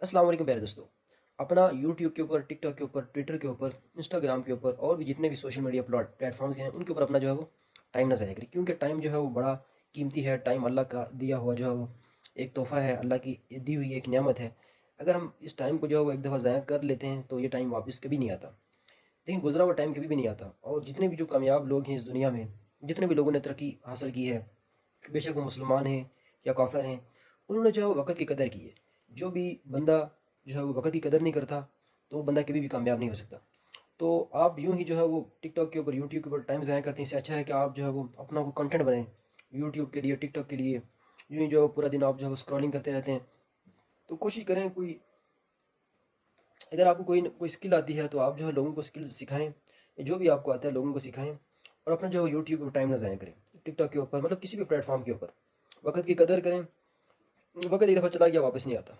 अस्सलाम वालेकुम प्यारे दोस्तों। अपना यूट्यूब के ऊपर, टिकटॉक के ऊपर, ट्विटर के ऊपर, इंस्टाग्राम के ऊपर और भी जितने भी सोशल मीडिया प्लेटफॉर्म्स हैं उनके ऊपर अपना जो है वो टाइम ना ज़ाया करें, क्योंकि टाइम जो है वो बड़ा कीमती है। टाइम अल्लाह का दिया हुआ जो है वो एक तोहफ़ा है, अल्लाह की दी हुई एक नेमत है। अगर हम इस टाइम को जो है वो एक दफ़ा ज़ाया कर लेते हैं तो ये टाइम वापस कभी नहीं आता। लेकिन गुजरा हुआ टाइम कभी भी नहीं आता। और जितने भी जो कामयाब लोग हैं इस दुनिया में, जितने भी लोगों ने तरक्की हासिल की है, बेशक वो मुसलमान हैं या काफिर हैं, उन्होंने जो है वो वक़्त की कदर की है। जो भी बंदा जो है वो वक़्त की कदर नहीं करता, तो वो बंदा कभी भी कामयाब नहीं हो सकता। तो आप यूँ ही जो है वो टिकटॉक के ऊपर, यूट्यूब के ऊपर टाइम ज़ाया करते हैं, इससे अच्छा है कि आप जो है वो अपना कोई कंटेंट बनाएँ, यूट्यूब के लिए, टिकटॉक के लिए। यूँ ही जो पूरा दिन आप जो है वो स्क्रॉलिंग करते रहते हैं, तो कोशिश करें कोई, अगर आपको कोई स्किल आती है तो आप जो है लोगों को स्किल सिखाएँ। जो भी आपको आता है लोगों को सिखाएँ और अपना जो है यूट्यूब पे टाइम ना ज़ाया करें। टिकटॉक के ऊपर, मतलब किसी भी प्लेटफ़ॉर्म के ऊपर वक़्त की कदर करें। वक़्त एक दफ़ा चला गया वापस नहीं आता।